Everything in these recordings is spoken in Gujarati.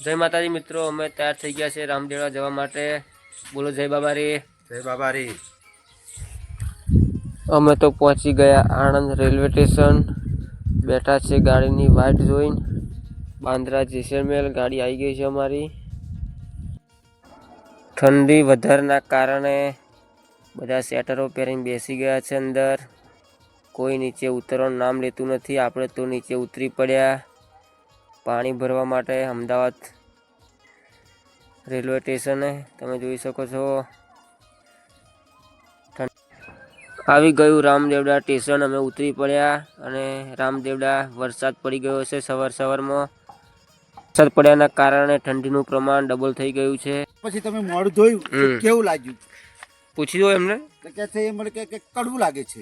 જય માતાજી મિત્રો, અમે તૈયાર થઈ ગયા છે રામદેવડા જવા માટે। બોલો જય બાબારી। જય બાબારી। અમે તો પહોંચી ગયા આણંદ રેલવે સ્ટેશન। બેઠા છે ગાડીની વાટ જોઈને। બાંદ્રા જેસલમેર ગાડી આવી ગઈ છે અમારી। ઠંડી વધારના કારણે બધા સ્વેટરો પહેરીને બેસી ગયા છે અંદર। કોઈ નીચે ઉતરવાનું નામ લેતું નથી। આપણે તો નીચે ઉતરી પડ્યા પાણી ભરવા માટે અમદાવાદ રેલવે સ્ટેશને। તમે જોઈ શકો છો આવી ગયું રામદેવડા સ્ટેશન। અમે ઉતરી પડ્યા અને રામદેવડા વરસાદ પડી ગયો છે સવારમાં। વરસાદ પડ્યાના કારણે ઠંડીનું પ્રમાણ ડબલ થઈ ગયું છે। પછી તમે મોઢું ધોયું તો કેવું લાગ્યું? પૂછી દો એમને। તો કે છે એ મને કે કડવું લાગે છે।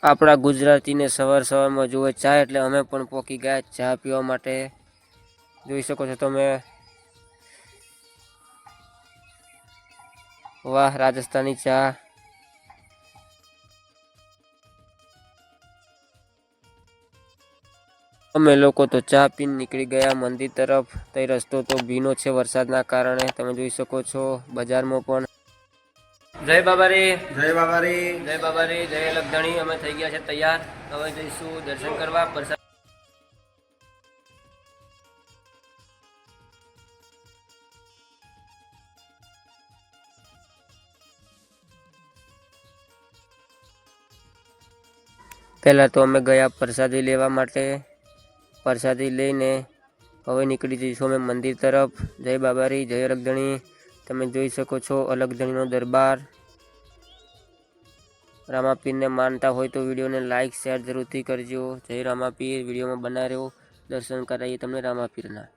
આપણા ગુજરાતીને સવારમાં જોવે ચા એટલે અમે પણ પોકી ગયા ચા પીવા માટે। જોઈ શકો છો તમે। વાહ, રાજસ્થાની ચા। અમે લોકો તો ચા પીને નીકળી ગયા મંદિર તરફ। તે રસ્તો તો ભીનો છે વરસાદના કારણે। તમે જોઈ શકો છો બજારમાં પણ જય બાબારી। જય બાબારી। જય બાબારી, જય લખધણી। અમે થઈ ગયા છે તૈયાર। હવે જઈશું દર્શન કરવા પ્રસાદ। પહેલાં તો અમે ગયા પ્રસાદી લેવા માટે। પ્રસાદી લઈને હવે નીકળી જઈશું અમે મંદિર તરફ। જય બાબારી, જય લખધણી। તમે જોઈ શકો છો અલગધણીનો દરબાર। રામાપીરને માનતા હોય તો વિડીયોને લાઇક શેર જરૂરથી કરજો। જય રામાપીર। વિડીયોમાં બના રહ્યો, દર્શન કરાવીએ તમને રામાપીરના।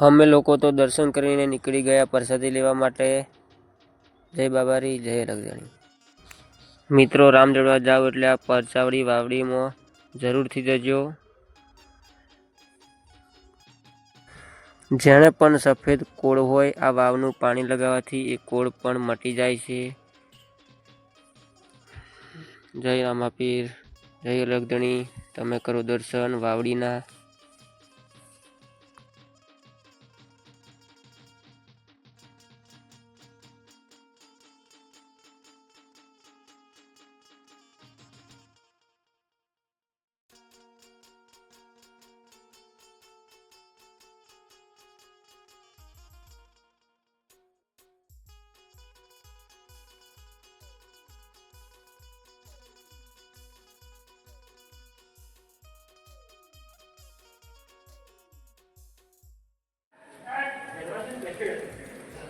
અમે લોકો તો દર્શન કરીને નીકળી ગયા પ્રસાદી લેવા માટે। જય બાબારી, જય લખધણી। મિત્રો, રામદેવડા જાઓ એટલે આ પરચાવડી વાવડીમાં જરૂરથી જજો। જેણે પણ સફેદ કોળ હોય આ વાવનું પાણી લગાવવાથી એ કોળ પણ મટી જાય છે। જય રામાપીર, જય લખધણી। તમે કરો દર્શન વાવડીના।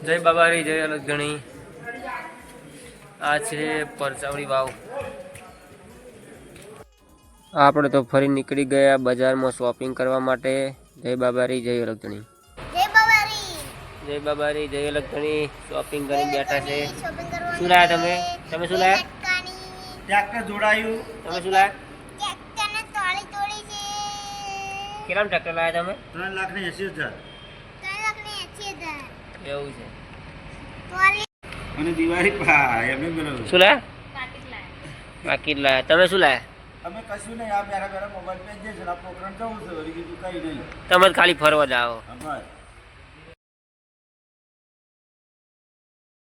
જય બાબારી જય અલગધણી. આ છે પરચાવડી વાવ. આપણે તો ફરી નીકળી ગયા બજારમાં શોપિંગ કરવા માટે. જય બાબારી જય અલગધણી. જય બાબારી. જય બાબારી જય અલગધણી. શોપિંગ કરી બેઠા છે. શોપિંગ કરવાની શું લાયા તમે? તમે શું લાયા? લટકાની. ટ્રેક્ટર જોડાયું. તમે શું લાયા? ટ્રેક્ટરને તોડી છે. કેટલામાં ટ્રેક્ટર લાયા તમે? 3,80,000. 3,80,000. એવું છે. તોડી અને દિવાળી પા એમને બનાવ્યું. શું લાયા? બાકી જ લાયા. તમે શું લાયા? અમે કશું નહીં, આ બેરા બેરા મોબાઈલ પે જે છે, આ પ્રોગ્રામ જવું છે, વળી બીજું કઈ નહીં. તમે જ ખાલી ફરવા જાઓ. અમારે